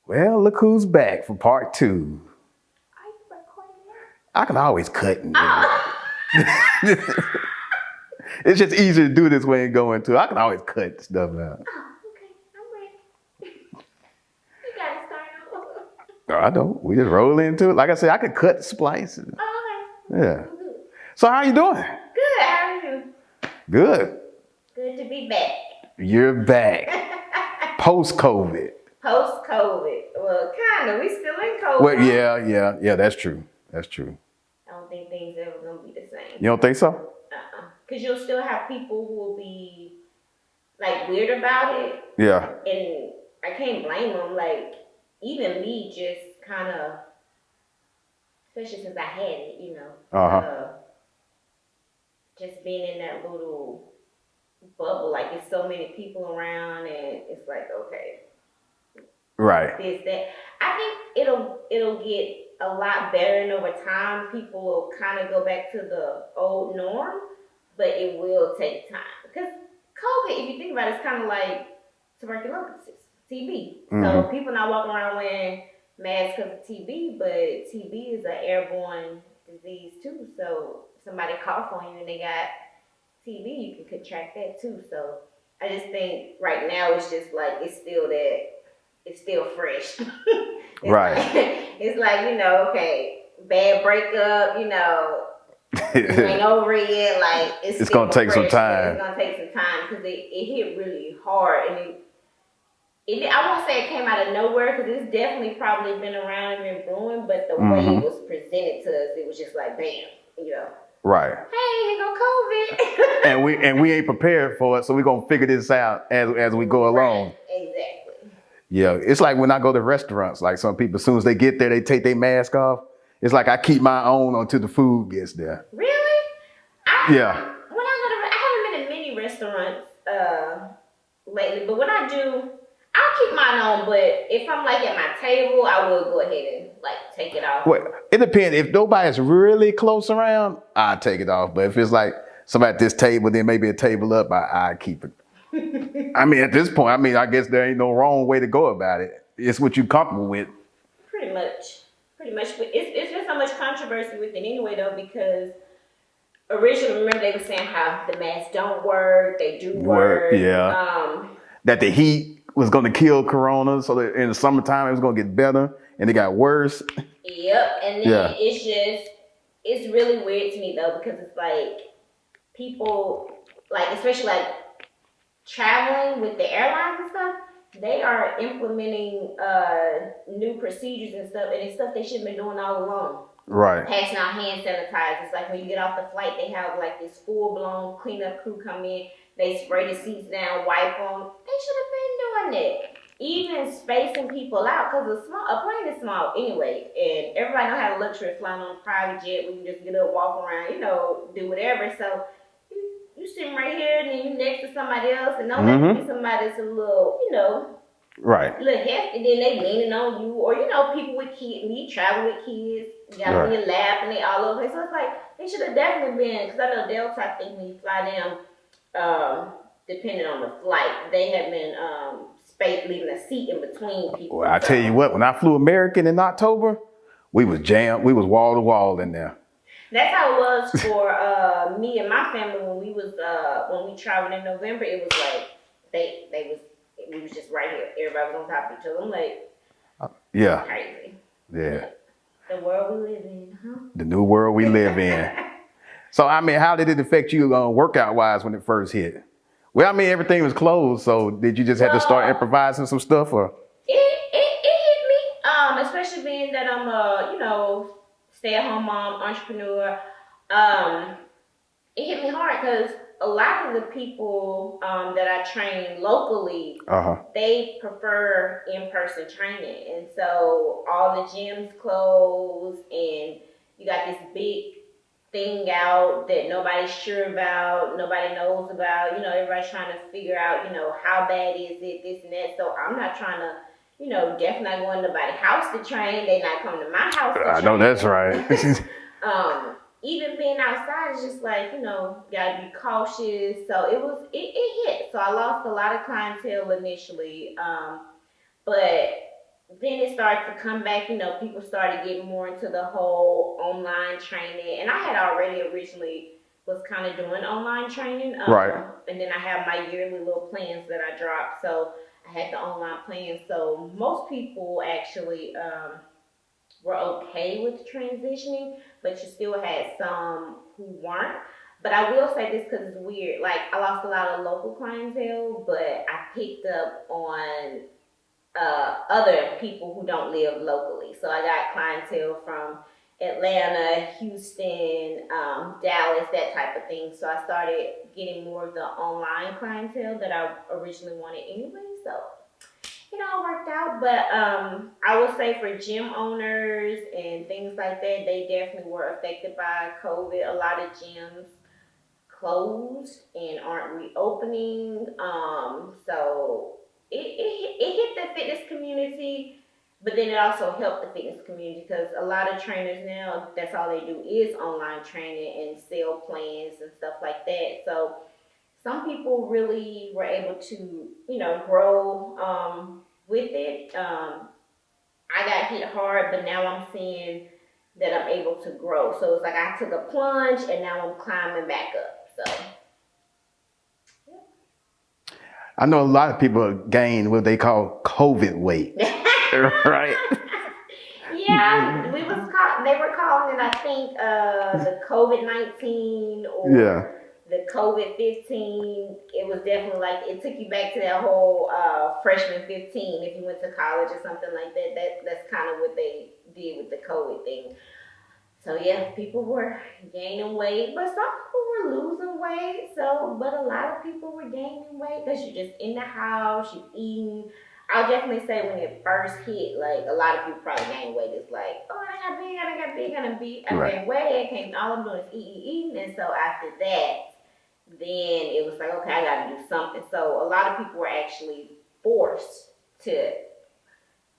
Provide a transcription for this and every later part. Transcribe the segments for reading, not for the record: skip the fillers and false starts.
Well, look who's back for part 2. Are you recording I can always cut and now? it's just easier to do this way and go into. I can always cut stuff out. Oh, okay. I'm ready. You gotta start over. No, I don't. We just roll into it. Like I said, I could cut, splice. Oh, okay. Yeah. I'm good. So how you doing? Good. How are you? Good. Good to be back. You're back. Post-COVID. Post-COVID. Well, kind of. We still in COVID. Well, yeah. That's true. That's true. I don't think things ever gonna be the same. You don't think so? Because you'll still have people who will be like weird about it. Yeah. And I can't blame them. Like, even me just kind of, especially since I had it, just being in that little bubble, like it's so many people around, and it's like, okay, Right. this, that. I think it'll get a lot better, and over time, people will kind of go back to the old norm, but it will take time. Because COVID, if you think about it, it's kind of like tuberculosis, TB. So people not walking around wearing masks because of TB, but TB is an airborne disease too. So if somebody cough on you and they got TB, you can contract that too. So I just think right now it's just like it's still fresh. Right. It's like, okay, bad breakup, it ain't over yet. Like it's gonna take some time. It's gonna take some time because it hit really hard, and I won't say it came out of nowhere because it's definitely probably been around and been brewing, but the way it was presented to us, it was just like bam, Right. Hey, here go COVID. and we ain't prepared for it, so we're gonna figure this out as we go along. Right. Exactly. Yeah, it's like when I go to restaurants, like some people, as soon as they get there, they take their mask off. It's like I keep my own until the food gets there. Really? Yeah. When I haven't been in many restaurants lately, but when I do, I'll keep mine on. But if I'm like at my table, I will go ahead and like take it off. Well, it depends. If nobody's really close around, I take it off. But if it's like somebody at this table, then maybe a table up, I keep it. I mean, at this point, I guess there ain't no wrong way to go about it. It's what you're comfortable with. Pretty much. But it's been so much controversy with it anyway, though, because originally, remember they were saying how the masks don't work, they do work. Yeah. That the heat was going to kill corona, so that in the summertime it was going to get better, and it got worse. Yep, and then it's really weird to me, though, because it's like people, like, especially like traveling with the airlines and stuff, they are implementing new procedures and stuff, and it's stuff they should have been doing all along. Right. Passing out hand sanitizers. Like when you get off the flight, they have like this full-blown cleanup crew come in. They spray the seats down, wipe them. They should have been doing that. Even spacing people out, because a plane is small anyway, and everybody know how the luxury of flying on a private jet where you just get up, walk around, do whatever. So you sitting right here, and then you next to somebody else, and don't let it be somebody that's a little, right, a little hefty. Then they leaning on you, or people with kids. Me travel with kids, you got them in your lap, and they all over. So it's like they should have definitely been. Because I know Delta, I think when you fly down, depending on the flight, they have been leaving a seat in between people. Well, I tell you what, when I flew American in October, we was jammed. We was wall to wall in there. That's how it was for me and my family when we traveled in November. It was like we was just right here. Everybody was on top of each other. I'm like, crazy. Yeah. The world we live in, huh? The new world we live in. So, how did it affect you workout-wise when it first hit? Well, everything was closed, so did you just have to start improvising some stuff, or? It hit me, especially being that I'm a, stay-at-home mom, entrepreneur. It hit me hard because a lot of the people that I train locally, they prefer in-person training. And so all the gyms closed, and you got this big thing out that nobody's sure about, nobody knows about. Everybody's trying to figure out, how bad is it, this and that. So I'm not trying to, definitely not going to nobody's house to train. They not coming to my house to train. I know that's right. Even being outside is just like, gotta be cautious. So it hit. So I lost a lot of clientele initially. But then it started to come back. People started getting more into the whole online training, and I had already originally was kind of doing online training. Right. And then I have my yearly little plans that I dropped. So I had the online plans. So most people actually were okay with transitioning, but you still had some who weren't. But I will say this because it's weird. Like, I lost a lot of local clientele, but I picked up on other people who don't live locally. So I got clientele from Atlanta, Houston, Dallas, that type of thing. So I started getting more of the online clientele that I originally wanted anyway. So it all worked out. But I would say for gym owners and things like that, they definitely were affected by COVID. A lot of gyms closed and aren't reopening. So it hit the fitness community, but then it also helped the fitness community because a lot of trainers now, that's all they do is online training and sell plans and stuff like that. So some people really were able to, grow with it. I got hit hard, but now I'm seeing that I'm able to grow. So it's like I took a plunge and now I'm climbing back up. So I know a lot of people gain what they call COVID weight. Right? yeah, they were calling it, I think, the COVID-19 Yeah. or the COVID-15. It was definitely like, it took you back to that whole freshman 15 if you went to college or something like that. That's kind of what they did with the COVID thing. So yeah, people were gaining weight, but some people were losing weight. So, but a lot of people were gaining weight because you're just in the house, you're eating. I'll definitely say when it first hit, like a lot of people probably gained weight. It's like, oh, I got big, I got big, I got big, I gained weight. I came, all I'm doing is eating. And so after that, then it was like, okay, I got to do something. So a lot of people were actually forced to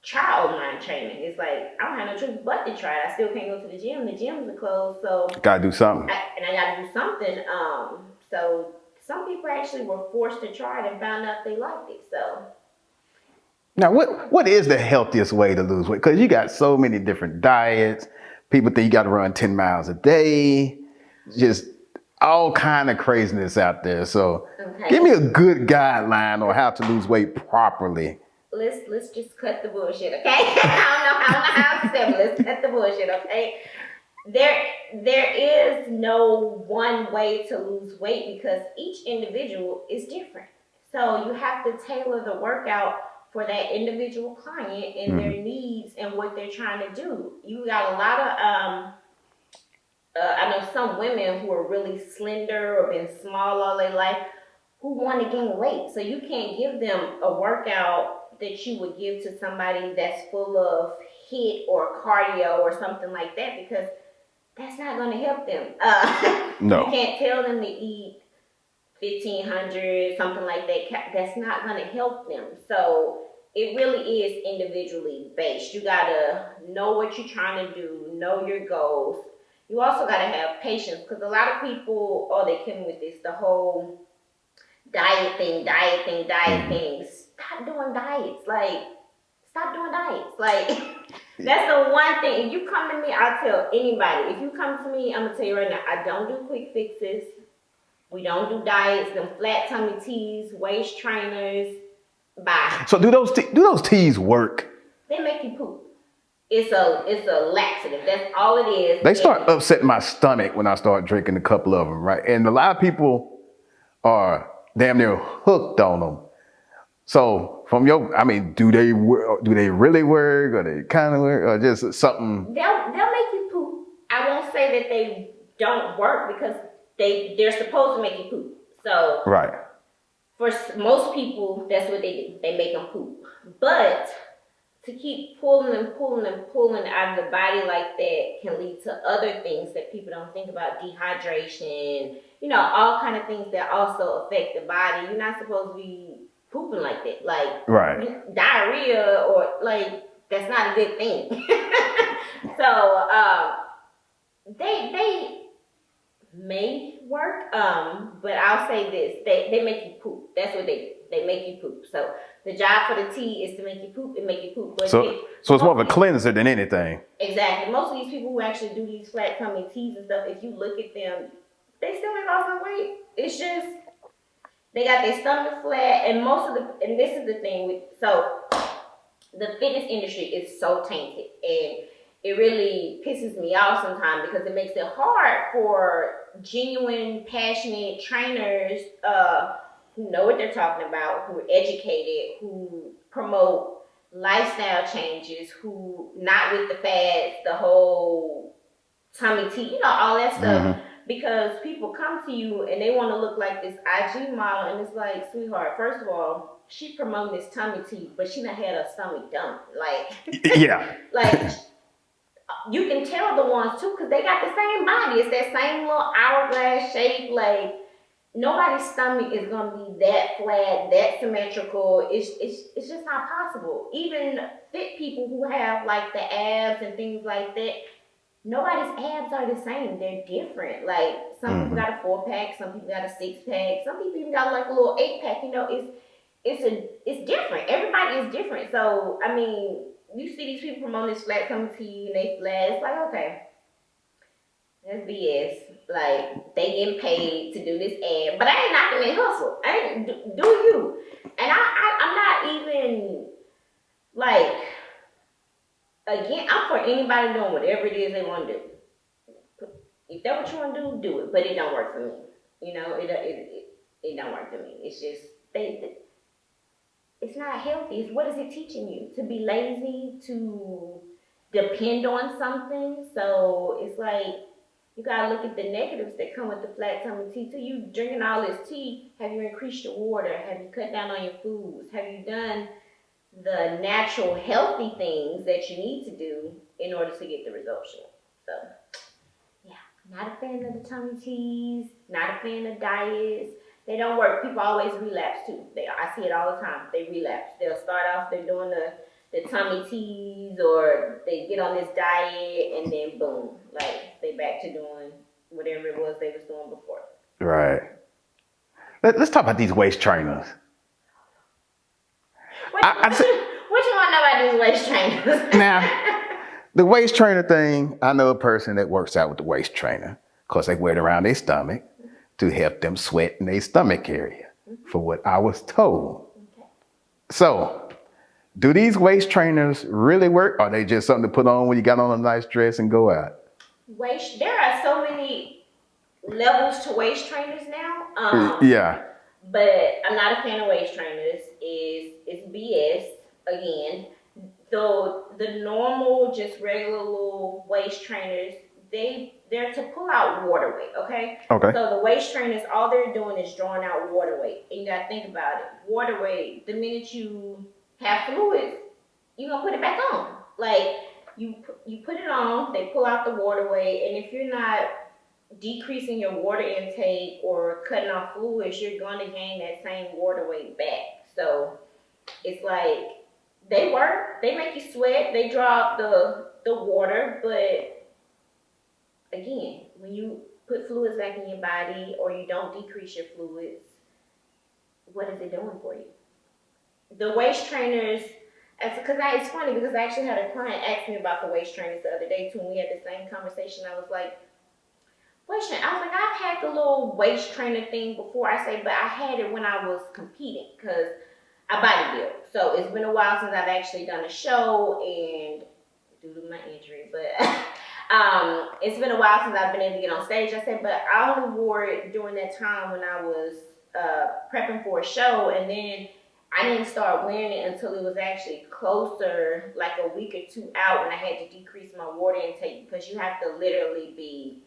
try online training. It's like I don't have no choice but to try it. I still can't go to the gym. The gyms are closed, so Gotta do something. I got to do something. So some people actually were forced to try it and found out they liked it. So Now, what is the healthiest way to lose weight? Because you got so many different diets. People think you got to run 10 miles a day. Just all kind of craziness out there. So give me a good guideline on how to lose weight properly. Let's just cut the bullshit, okay? I don't know how to say it, but let's cut the bullshit, okay? There is no one way to lose weight because each individual is different. So you have to tailor the workout for that individual client and their needs and what they're trying to do. You got a lot of I know some women who are really slender or been small all their life who want to gain weight. So you can't give them a workout that you would give to somebody that's full of HIIT or cardio or something like that because that's not going to help them. No. You can't tell them to eat 1,500, something like that. That's not going to help them. So it really is individually based. You got to know what you're trying to do, know your goals. You also got to have patience because a lot of people, they come with this, the whole diet thing. Stop doing diets. Like, stop doing diets. Like, that's the one thing. If you come to me, I'll tell anybody. If you come to me, I'm going to tell you right now, I don't do quick fixes. We don't do diets, them flat tummy teas, waist trainers. Bye. So do those teas work? They make you poop. It's a laxative. That's all it is. They start upsetting my stomach when I start drinking a couple of them, right? And a lot of people are damn near hooked on them. So from do they really work, or they kind of work, or just something? They'll make you poop. I won't say that they don't work because they're supposed to make you poop. So right. For most people, that's what they do. They make them poop. But to keep pulling out of the body like that can lead to other things that people don't think about, dehydration, all kind of things that also affect the body. You're not supposed to be pooping like that, like diarrhea or like that's not a good thing. So they may work. But I'll say this: they make you poop. That's what they do. They make you poop. So the job for the tea is to make you poop and make you poop. But So it's more of a cleanser than anything. Exactly. Most of these people who actually do these flat tummy teas and stuff, if you look at them, they still ain't lost no weight. It's just they got their stomach flat, and and this is the thing with the fitness industry is so tainted, and it really pisses me off sometimes because it makes it hard for genuine, passionate trainers who know what they're talking about, who are educated, who promote lifestyle changes, who not with the fads, the whole tummy tea, all that stuff. Mm-hmm. Because people come to you and they want to look like this IG model, and it's like, sweetheart, first of all, she promoting this tummy tea, but she done had her stomach dumped. Like, yeah. Like, you can tell the ones too, because they got the same body. It's that same little hourglass shape. Like, nobody's stomach is gonna be that flat, that symmetrical. It's just not possible. Even fit people who have like the abs and things like that, nobody's abs are the same. They're different. Like, some people got a 4-pack, some people got a 6-pack, some people even got like a little 8-pack. It's different. Everybody is different. So I mean, you see these people promoting this flat tummy tea and they flat. It's like, okay, that's BS. Like, they getting paid to do this ad, but I ain't knocking their hustle. I ain't do you. And I'm not even like, again, I'm for anybody doing whatever it is they want to do. If that's what you want to do, do it. But it don't work for me. It don't work for me. It's just it's not healthy. What is it teaching you? To be lazy, to depend on something. So it's like, you gotta look at the negatives that come with the flat tummy tea. To you drinking all this tea, have you increased your water? Have you cut down on your foods? Have you done the natural healthy things that you need to do in order to get the results you want? So yeah, not a fan of the tummy teas, not a fan of diets. They don't work. People always relapse too. I see it all the time. They relapse. They'll start off, they're doing the tummy teas, or they get on this diet and then boom, like they back to doing whatever it was they was doing before. Right. Let's talk about these waist trainers. What you want to know about these waist trainers? Now, the waist trainer thing, I know a person that works out with the waist trainer because they wear it around their stomach to help them sweat in their stomach area, for what I was told. Okay. So, do these waist trainers really work? Or are they just something to put on when you got on a nice dress and go out? There are so many levels to waist trainers now. Yeah. But I'm not a fan of waist trainers. It's BS again. Though the normal, just regular little waist trainers, they're to pull out water weight, okay? Okay. So the waist trainers, all they're doing is drawing out water weight. And you gotta think about it. Water weight, the minute you have fluids, you're gonna put it back on. Like, you put it on, they pull out the water weight, and if you're not decreasing your water intake or cutting off fluids, you're gonna gain that same water weight back. So it's like, they work, they make you sweat, they draw out the water, but again, when you put fluids back in your body or you don't decrease your fluids, what is it doing for you? The waist trainers, it's funny because I actually had a client ask me about the waist trainers the other day too, and we had the same conversation. I was like, waist trainer, I was like, I've had the little waist trainer thing before. I say, but I had it when I was competing because I bodybuild. So it's been a while since I've actually done a show, and due to my injury, but it's been a while since I've been able to get on stage. I said, but I only wore it during that time when I was prepping for a show, and then I didn't start wearing it until it was actually closer, like a week or two out, when I had to decrease my water intake, because you have to literally be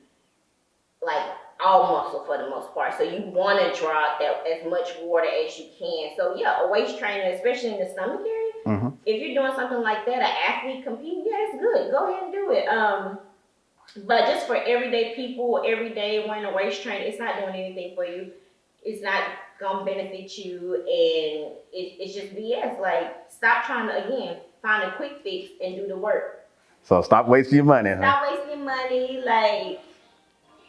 like all muscle for the most part. So you want to draw out that as much water as you can. So yeah, a waist trainer, especially in the stomach area, if you're doing something like that, an athlete competing, yeah, it's good. Go ahead and do it. But just for everyday people, every day wearing a waist trainer, it's not doing anything for you. It's not gonna benefit you, and it's just BS. Like, stop trying to, again, find a quick fix and do the work. So stop wasting your money. Stop wasting your money. Like,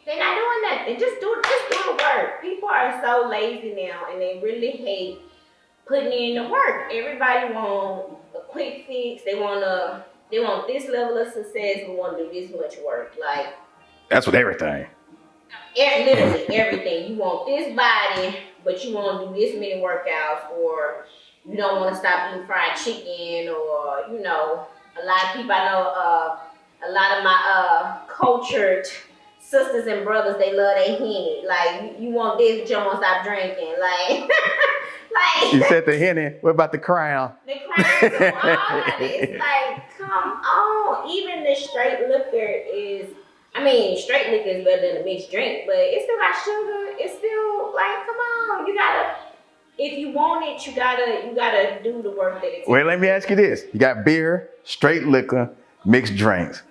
They're not doing nothing. Just do the work. People are so lazy now, and they really hate putting in the work. Everybody want a quick fix. They want this level of success. We want to do this much work. Like That's with everything. literally everything. You want this body, but you want to do this many workouts, or you don't want to stop eating fried chicken, or a lot of people I know. A lot of my cultured sisters and brothers, they love their Henny. Like you want this, but you don't want to stop drinking. Like, like You said the Henny. What about the Crown? the crowns and all of it. It's like, come on. Even the straight liquor is. I mean, straight liquor is better than a mixed drink, but it still got sugar. It's still like, come on, you gotta. If you want it, you gotta do the work that it takes. Well, let me ask you this: you got beer, straight liquor, mixed drinks.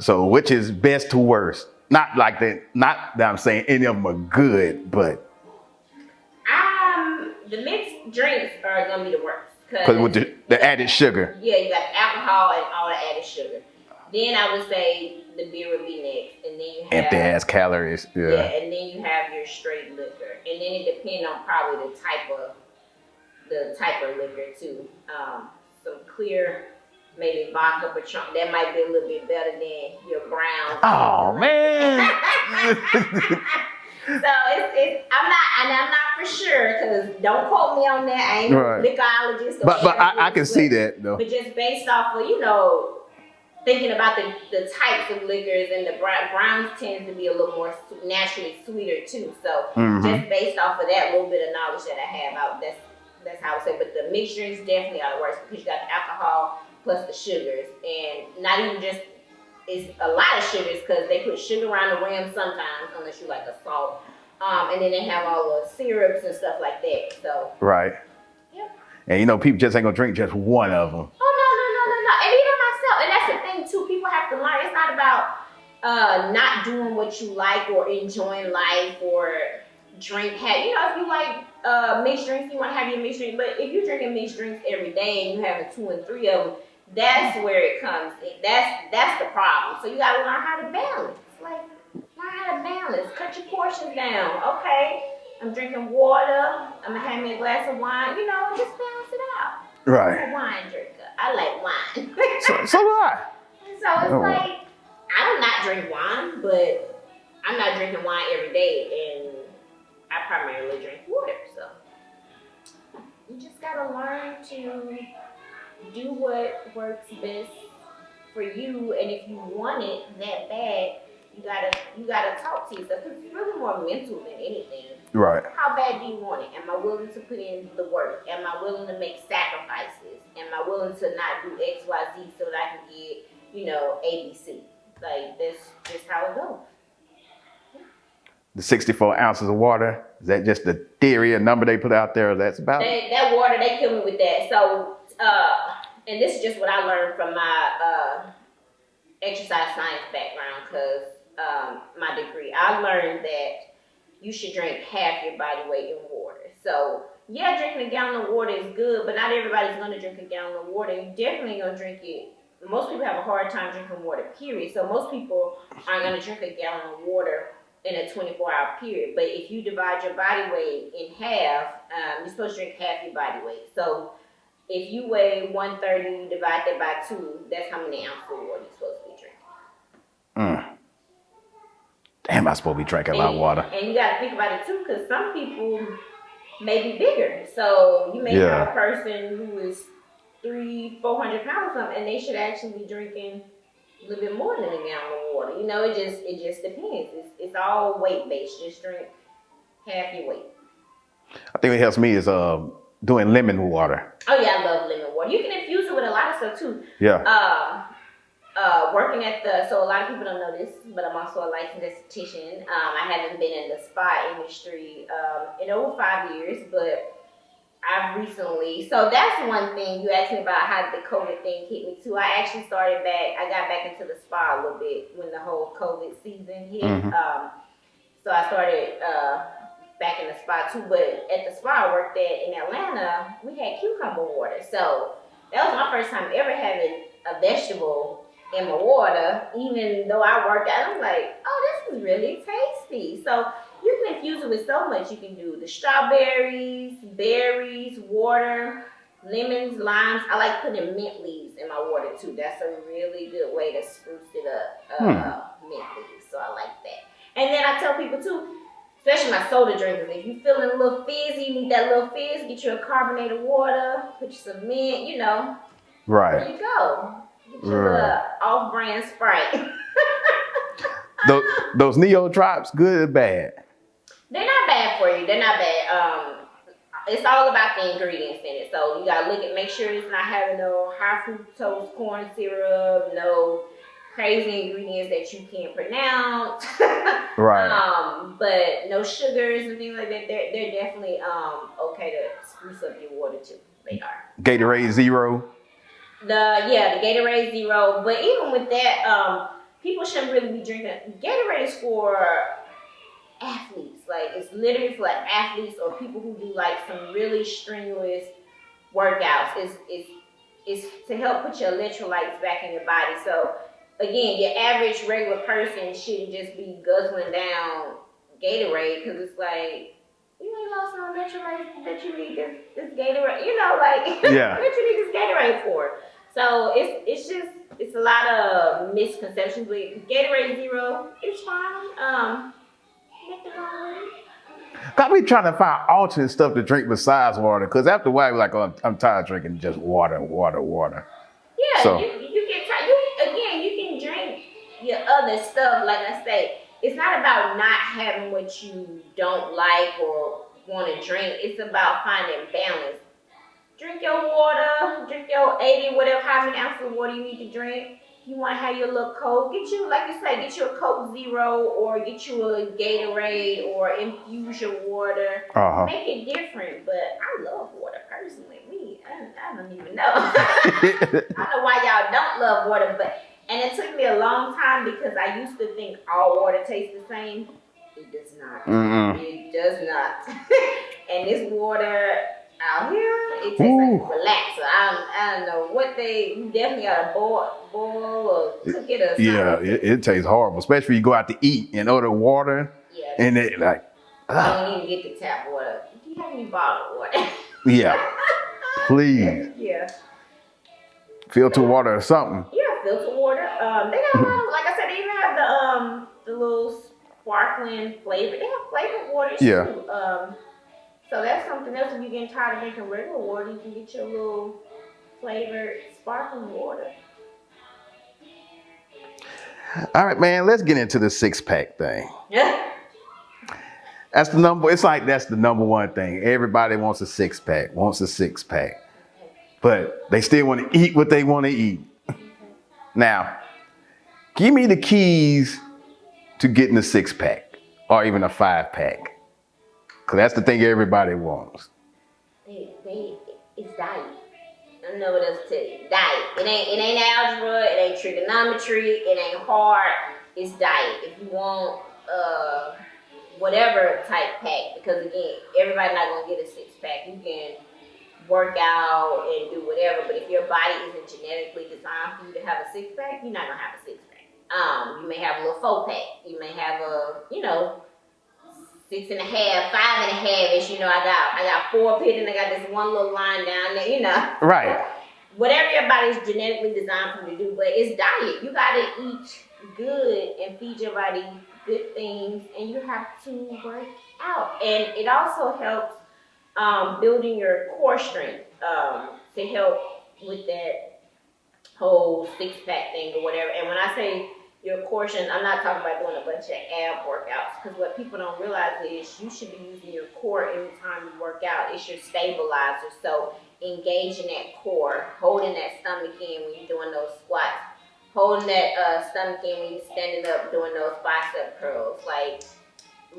So, which is best to worst? Not like that. Not that I'm saying any of them are good, but The mixed drinks are gonna be the worst because with the added sugar. Yeah, you got alcohol and all the added sugar. Then I would say the beer would be next, and then you have Empty ass calories. yeah, and then you have your straight liquor, and then it depends on probably the type of liquor too. Some clear, maybe vodka Patron, that might be a little bit better than your brown. Oh man. So I'm not for sure, because don't quote me on that. I ain't Right. a liquorologist. But I can see that though. But just based off of thinking about the types of liquors, and the browns tend to be a little more naturally sweeter too. So just based off of that little bit of knowledge that I have, that's how I would say. But the mixed drinks definitely are the worst, because you got the alcohol plus the sugars, and not even just. It's a lot of sugars, because they put sugar around the rim sometimes, unless you like a salt. And then they have all the syrups and stuff like that. So Right. yep. And people just ain't gonna drink just one of them. Oh no. And even myself, and that's the thing too. People have to learn. It's not about not doing what you like or enjoying life or drink. If you like mixed drinks, you want to have your mixed drink. But if you're drinking mixed drinks every day and you're having 2 and 3 of them, that's where it comes in. That's the problem. So you gotta learn how to balance. Like, learn how to balance. Cut your portions down. Okay, I'm drinking water. I'm gonna have me a glass of wine. Just balance it out. Right. I'm a wine drinker. I like wine. So do I. So it's like, I do not drink wine, but I'm not drinking wine every day, and I primarily drink water. So you just gotta learn to do what works best for you, and if you want it that bad, you gotta talk to yourself, because it's really more mental than anything. Right. How bad do you want it? Am I willing to put in the work? Am I willing to make sacrifices? Am I willing to not do X, Y, Z so that I can get, ABC? Like, that's just how it goes. The 64 ounces of water, is that just the theory, a number they put out there? That's about it? That water, they kill me with that. So, and this is just what I learned from my exercise science background, because my degree. I learned that you should drink half your body weight in water. So, yeah, drinking a gallon of water is good, but not everybody's going to drink a gallon of water. You definitely going to drink it. Most people have a hard time drinking water, period. So most people aren't going to drink a gallon of water in a 24-hour period. But if you divide your body weight in half, you're supposed to drink half your body weight. So if you weigh 130, you divide that by 2, that's how many ounces of water you're supposed to be drinking. Damn, I'm supposed to be drinking a lot of water. And you got to think about it too, because some people may be bigger. So you may have a person who is 300-400 pounds or something, and they should actually be drinking a little bit more than a gallon of water. It just depends. It's all weight based. Just drink half your weight. I think what helps me is doing lemon water. Oh yeah, I love lemon water. You can infuse it with a lot of stuff too. Yeah. Working so a lot of people don't know this, but I'm also a licensed esthetician. I haven't been in the spa industry in over 5 years, but I've recently, so that's one thing. You asked me about how the COVID thing hit me too. I actually I got back into the spa a little bit when the whole COVID season hit. So I started back in the spa too, but at the spa I worked at in Atlanta, we had cucumber water. So that was my first time ever having a vegetable in my water, even though I work out. I'm like, oh, this is really tasty. So you can infuse it with so much. You can do the strawberries, berries, water, lemons, limes. I like putting mint leaves in my water too. That's a really good way to spruce it up. Mint leaves. So I like that. And then I tell people too, especially my soda drinkers, if you feeling a little fizzy, you need that little fizz, get you a carbonated water, put you some mint, you know. Right. There you go. Get your off-brand Sprite. Those Neo drops, good or bad? They're not bad for you. They're not bad. It's all about the ingredients in it. So you gotta look at, make sure it's not having no high fructose corn syrup, no crazy ingredients that you can't pronounce. Right. But no sugars and things like that. They're definitely okay to spruce up your water too. They are. Gatorade Zero. The Gatorade Zero. But even with that, people shouldn't really be drinking. Gatorade is for athletes. Like, it's literally for like athletes or people who do like some really strenuous workouts. It's to help put your electrolytes back in your body. So again, your average regular person shouldn't just be guzzling down Gatorade, because it's like, you ain't lost no electrolytes that you need this Gatorade. You know, like Yeah. what you need this Gatorade for? So it's a lot of misconceptions. But Gatorade Zero is fine. Nothing wrong with it. I be trying to find alternate stuff to drink besides water, because after a while, like, oh, I'm tired of drinking just water. Yeah, So you get tired. You can drink your other stuff. Like I say, it's not about not having what you don't like or want to drink. It's about finding balance. Drink your water, drink your 80, whatever, how many ounces of water you need to drink. You want to have your little Coke, get you, like you say, get you a Coke Zero, or get you a Gatorade, or infuse your water. Make it different. But I love water personally. I don't even know. I don't know why y'all don't love water, and it took me a long time, because I used to think all water tastes the same. It does not. It does not. And this water out here, it tastes like a relaxer. I don't know what you definitely gotta boil or cook it or something. Yeah, it tastes horrible, especially when you go out to eat and order water. Yeah. And it like, I don't even get the tap water. Do you have any bottled water? Yeah. Please. Yeah. Filter water or something. Yeah, filter water. They got a lot of, like I said, they even have the little sparkling flavor. They have flavored waters too. So that's something else. If you're getting tired of drinking regular water, you can get your little flavored sparkling water. All right, man, let's get into the 6-pack thing. Yeah. That's the number one thing. Everybody wants a 6-pack, but they still want to eat what they want to eat. Now, give me the keys to getting a 6-pack or even a 5-pack. Because that's the thing everybody wants. It's diet. I don't know what else to tell you. Diet. It ain't algebra. It ain't trigonometry. It ain't hard. It's diet. If you want whatever type pack, because again, everybody's not gonna get a 6-pack. You can work out and do whatever, but if your body isn't genetically designed for you to have a 6-pack, you're not gonna have a 6-pack. You may have a little 4-pack. You may have a 6.5, 5.5-ish. I got 4 pit and I got this one little line down there. Right. Whatever your body's genetically designed for you to do, but it's diet. You gotta eat good and feed your body good things, and you have to work out. And it also helps building your core strength to help with that whole 6-pack thing or whatever. And when I say your core strength, I'm not talking about doing a bunch of ab workouts, because what people don't realize is you should be using your core every time you work out. It's your stabilizer. So engaging that core, holding that stomach in when you're doing those squats, holding that stomach in when you're standing up doing those bicep curls. Like,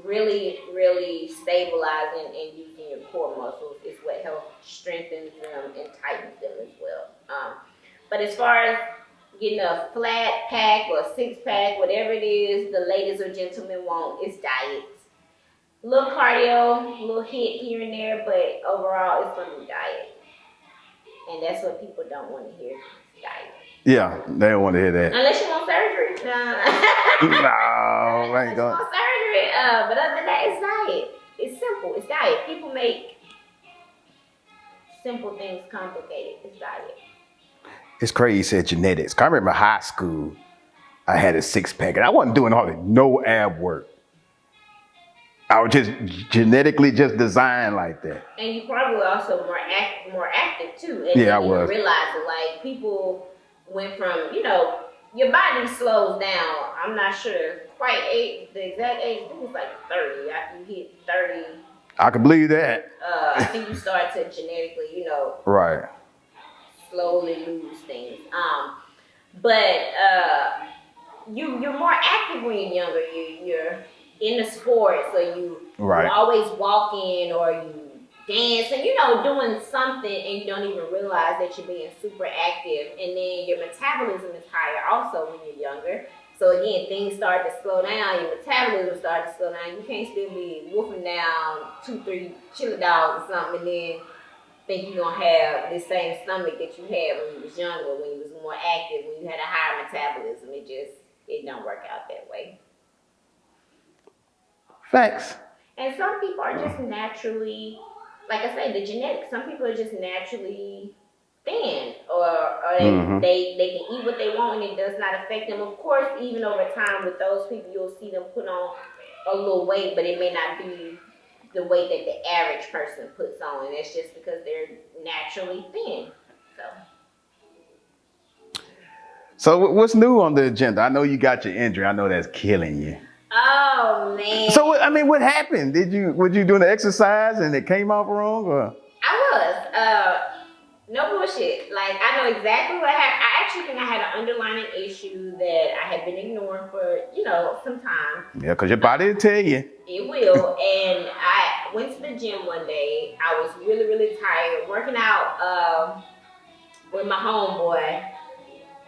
really, really stabilizing and using your core muscles is what helps strengthen them and tightens them as well. But as far as getting a flat pack or a 6-pack, whatever it is the ladies or gentlemen want, it's diet. A little cardio, a little hit here and there, but overall it's going to be diet. And that's what people don't want to hear, diet. Yeah, they don't want to hear that. Unless you want surgery. No, No, I ain't unless you going. want surgery. But other than that, it's diet. It's simple. It's diet. People make simple things complicated. It's diet. It's crazy you said genetics. I remember high school, I had a six pack and I wasn't doing hardly no ab work. I was just genetically just designed like that. And you probably also more active too. And Yeah, I you was. realize it. Like people went from, your body slows down. I'm not sure quite the exact age. I think it's like 30. After you hit 30, I can believe that. I think you start to genetically, Right. slowly lose things. But you're more active when you're younger. You're in the sports, so Right. you're always walking or you dancing, doing something, and you don't even realize that you're being super active. And then your metabolism is higher also when you're younger. So again, things start to slow down. Your metabolism starts to slow down. You can't still be wolfing down 2-3 chili dogs or something, and then think you're gonna have the same stomach that you had when you was younger, when you was more active, when you had a higher metabolism. It don't work out that way. Facts. And some people are just naturally, like I said, the genetics. Some people are just naturally thin, or they can eat what they want and it does not affect them. Of course, even over time with those people, you'll see them put on a little weight, but it may not be the weight that the average person puts on, and it's just because they're naturally thin. So what's new on the agenda? I know you got your injury. I know that's killing you. Oh man. So what happened? Were you doing the exercise and it came out wrong, or? I was. No bullshit. Like, I know exactly what happened. I actually think I had an underlying issue that I had been ignoring for, some time. Yeah, because your body will tell you. It will. And I went to the gym one day. I was really, really tired, working out with my homeboy.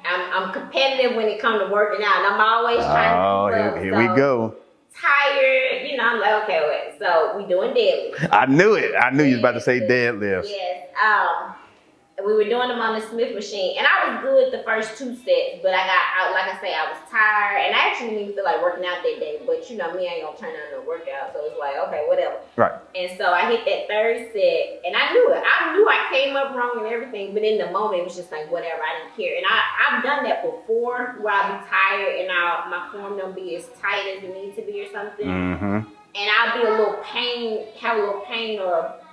I'm competitive when it comes to working out, and I'm always trying to keep up. Here we go. Tired, I'm like, okay, wait. So we doing deadlifts. I knew it. I knew you was about to say deadlifts. Yes. We were doing them on the Smith machine, and I was good the first 2 sets, but like I say, I was tired, and I actually didn't even feel like working out that day. But me, I ain't gonna turn on no workout, so it's like, okay, whatever. Right. And so I hit that 3rd set, and I knew it. I knew I came up wrong and everything, but in the moment, it was just like whatever. I didn't care, and I've done that before, where I'll be tired and my form don't be as tight as it needs to be or something, and I'll be have a little pain, or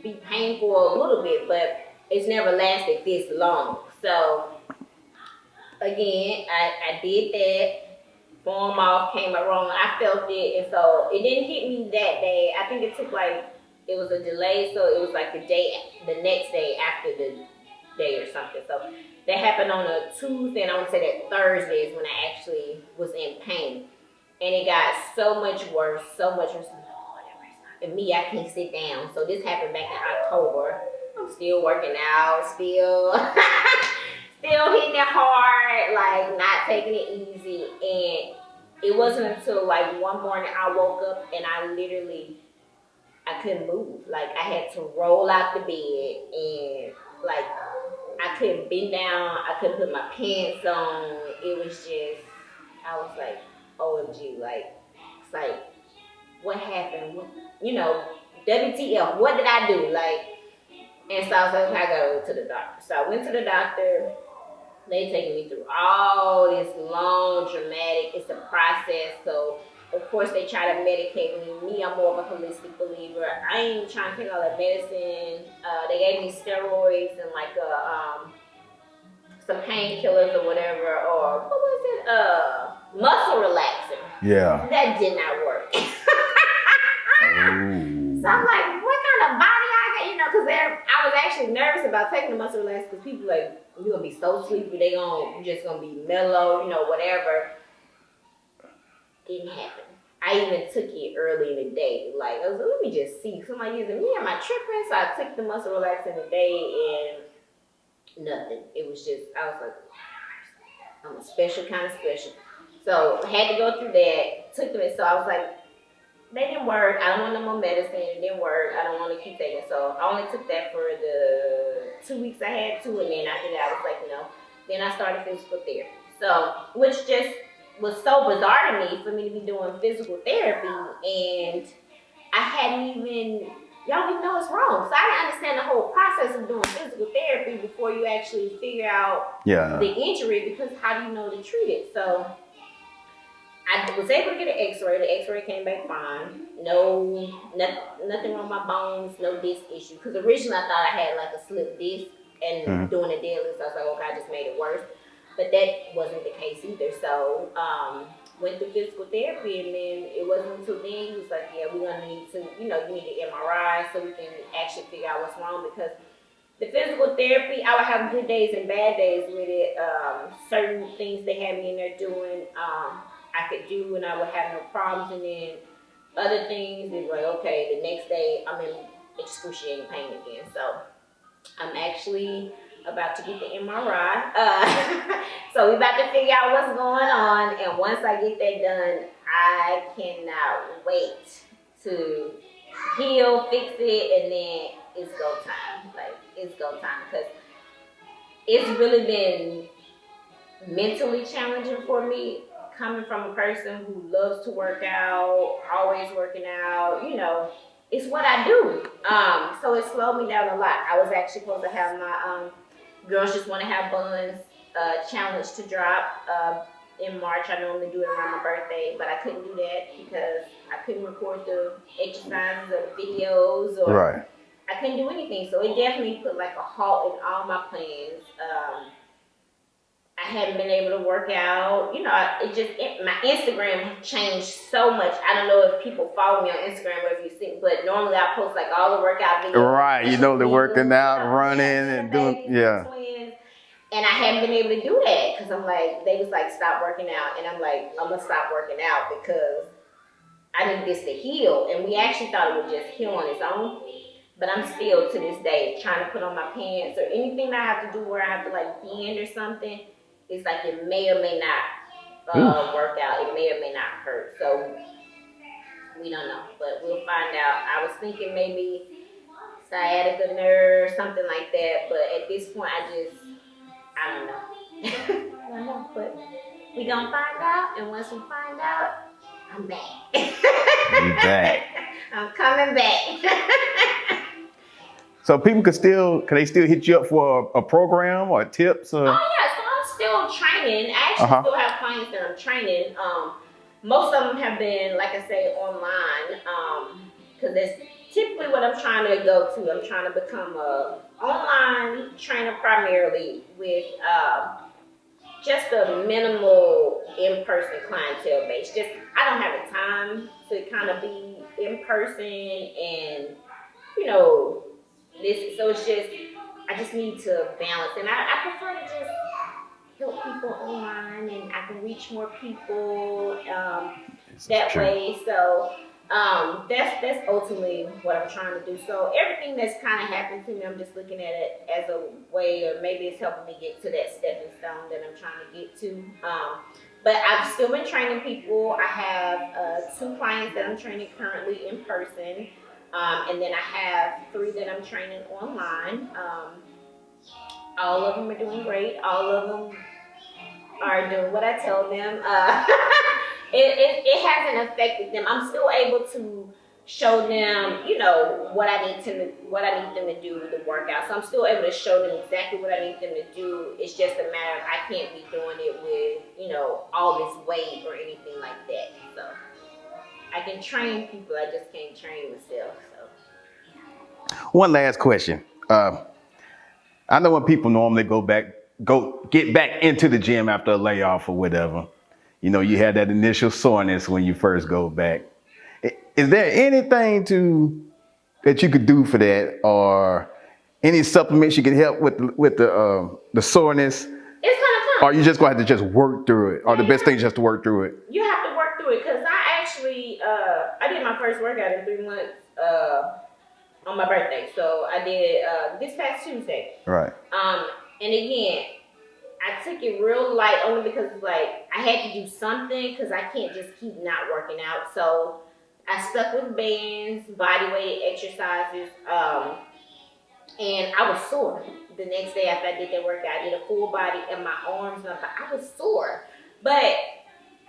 be painful a little bit, but it's never lasted this long. So again, I did that, form off, came out wrong. I felt it, and so it didn't hit me that day. I think it took it was a delay, so it was like the next day after the day or something. So that happened on a Tuesday, and I want to say that Thursday is when I actually was in pain. And it got so much worse. And me, I can't sit down. So this happened back in October. I'm still working out, still hitting it hard, like not taking it easy. And it wasn't until one morning I woke up and I couldn't move. Like I had to roll out the bed, and I couldn't bend down. I couldn't put my pants on. It was just, I was like, OMG, it's like, what happened? WTF, what did I do? And so I was like, okay, I gotta go to the doctor. So I went to the doctor. They taking me through all this long, dramatic, it's a process. So of course they try to medicate me. Me, I'm more of a holistic believer. I ain't trying to take all that medicine. They gave me steroids and some painkillers or whatever, or what was it? Muscle relaxer. Yeah. That did not work. So I'm like, what kind of body I got? Because I was actually nervous about taking the muscle relaxer, because people you're gonna be so sleepy, you're just gonna be mellow, whatever. Didn't happen. I even took it early in the day. I was like, let me just see. So I'm like, am I tripping? So I took the muscle relaxer in the day, and nothing. It was just, I was like, I'm a special kind of special. So I had to go through that. Took them, so I was like, they didn't work. I don't want no more medicine. It didn't work. I don't want to keep taking it. So I only took that for the 2 weeks I had to, and then after that I was like, Then I started physical therapy. So, which just was so bizarre to me for me to be doing physical therapy, and I hadn't even, y'all didn't know it's wrong. So I didn't understand the whole process of doing physical therapy before you actually figure out the injury, because how do you know to treat it? So I was able to get an x-ray. The x-ray came back fine. Nothing wrong with my bones, no disc issue. Because originally I thought I had like a slip disc, and doing a deadlift, I was like, okay, I just made it worse. But that wasn't the case either. So went through physical therapy, and then it wasn't until then he was like, yeah, we're gonna need to, you need an MRI so we can actually figure out what's wrong, because the physical therapy, I would have good days and bad days with it. Certain things they had me in there doing, I could do and I would have no problems, and then other things, it's like, okay, the next day I'm in excruciating pain again. So I'm actually about to get the MRI. So we're about to figure out what's going on, and once I get that done, I cannot wait to heal, fix it, and then it's go time. Like, it's go time, because it's really been mentally challenging for me, coming from a person who loves to work out, always working out, it's what I do. So it slowed me down a lot. I was actually supposed to have my Girls Just Want to Have Buns challenge to drop in March. I normally do it around my birthday, but I couldn't do that because I couldn't record the exercises or the videos, or I couldn't do anything. So it definitely put like a halt in all my plans. I hadn't been able to work out. My Instagram changed so much. I don't know if people follow me on Instagram or if you see, but normally I post like all the workout videos. Right, they're working out, running, and doing, twins. And I hadn't been able to do that because I'm like, they was like, stop working out. And I'm like, I'm going to stop working out because I need this to heal. And we actually thought it would just heal on its own. But I'm still to this day trying to put on my pants or anything that I have to do where I have to like bend or something. It's like it may or may not work out. It may or may not hurt. So we don't know, but we'll find out. I was thinking maybe sciatica nerve, something like that. But at this point, I don't know. I don't know, but we gonna find out. And once we find out, I'm back. You're back. I'm coming back. So people can they still hit you up for a program or tips? Or? Oh yeah, so I'm still training. I actually still have clients that I'm training. Most of them have been, like I say, online. Because that's typically what I'm trying to go to. I'm trying to become a online trainer primarily with just a minimal in-person clientele base. I don't have the time to kind of be in person and so it's just, I just need to balance, and I prefer to just help people online, and I can reach more people that way. So that's ultimately what I'm trying to do. So everything that's kind of happened to me, I'm just looking at it as a way, or maybe it's helping me get to that stepping stone that I'm trying to get to. But I've still been training people. I have 2 clients that I'm training currently in person. And then I have 3 that I'm training online. All of them are doing great. All of them are doing what I tell them. It hasn't affected them. I'm still able to show them, what I need them to do, the workout. So I'm still able to show them exactly what I need them to do. It's just a matter of I can't be doing it with, all this weight or anything like that. So I can train people, I just can't train myself. So one last question. I know when people normally get back into the gym after a layoff or whatever, you had that initial soreness when you first go back. Is there anything that you could do for that, or any supplements you can help with the soreness? It's gonna come. Or you just gonna have to just work through it, or the best thing is just to work through it? You have to work through it, because I actually I did my first workout in 3 months on my birthday. So I did this past Tuesday. Right. And again, I took it real light only because like I had to do something, because I can't just keep not working out. So I stuck with bands, body weight exercises, And I was sore the next day after I did that workout. I did a full body and my arms, I was sore. But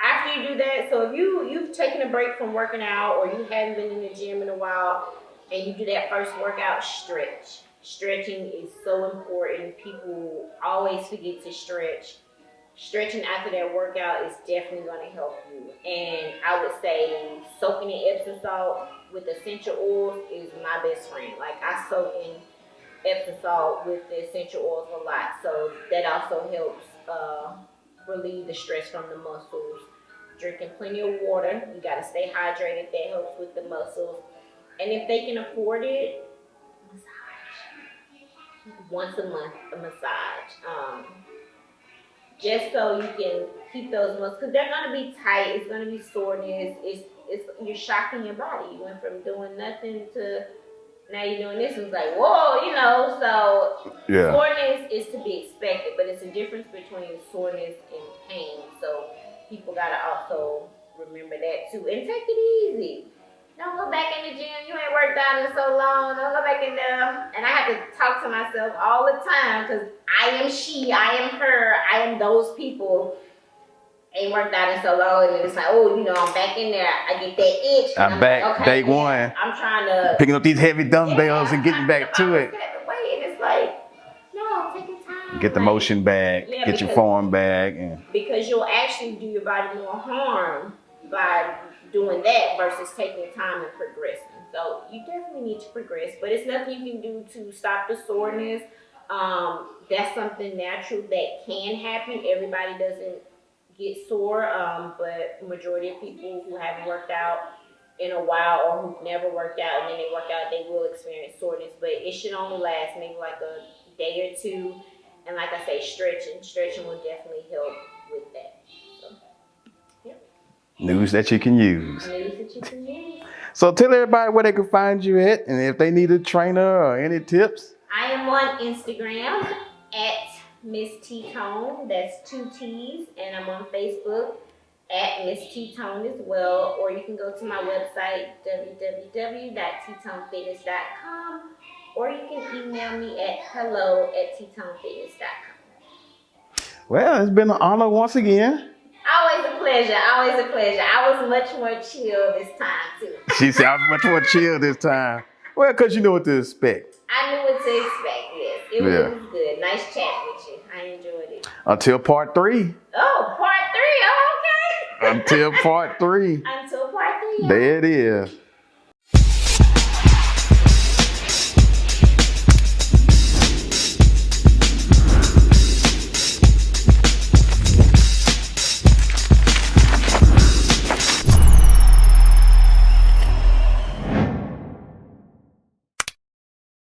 after you do that, so if you've taken a break from working out or you haven't been in the gym in a while and you do that first workout, stretch. Stretching is so important. People always forget to stretch. Stretching after that workout is definitely going to help you. And I would say soaking in Epsom salt with essential oils is my best friend. Like I soak in Epsom salt with the essential oils a lot, so that also helps relieve the stress from the muscles. Drinking plenty of water, you got to stay hydrated. That helps with the muscles. And if they can afford it, massage once a month, a massage. Just so you can keep those muscles, because they're gonna be tight. It's gonna be soreness. It's you're shocking your body. You went from doing nothing to now you're doing this. It's like whoa, you know. So Yeah. soreness is to be expected, but it's a difference between soreness and pain. So people gotta also remember that too, and take it easy. Don't go back in the gym. You ain't worked out in so long. Don't go back in there. And I have to talk to myself all the time because I am she, I am her, I am those people. Ain't worked out in so long, and it's like, oh, you know, I'm back in there. I get that itch. I'm back, like, okay, day one. I'm trying to picking up these heavy dumbbells and getting back to it. And it's like, no, take your time. Get the motion back, get your form back, and because you'll actually do your body more harm by doing that versus taking time and progressing. So you definitely need to progress, but it's nothing you can do to stop the soreness. That's something natural that can happen. Everybody doesn't get sore, but majority of people who haven't worked out in a while or who've never worked out and then they work out, they will experience soreness, but it should only last maybe like a day or two. And like I say, stretching will definitely help with that. So, yeah. news that you can use. News that you can use. So tell everybody where they can find you at, and if they need a trainer or any tips. I am on Instagram at Miss T Tone. That's 2 T's, and I'm on Facebook at Miss T Tone as well. Or you can go to my website www.ttonefitness.com, or you can email me at hello@ttonefitness.com. Well, it's been an honor once again. Always a pleasure. Always a pleasure. I was much more chill this time too. She said I was much more chill this time. Well, because you know what to expect. I knew what to expect, yes. It was good. Nice chat with you. I enjoyed it. Until part 3. Oh, part 3. Oh, okay. Until part 3. Until part 3. There it is.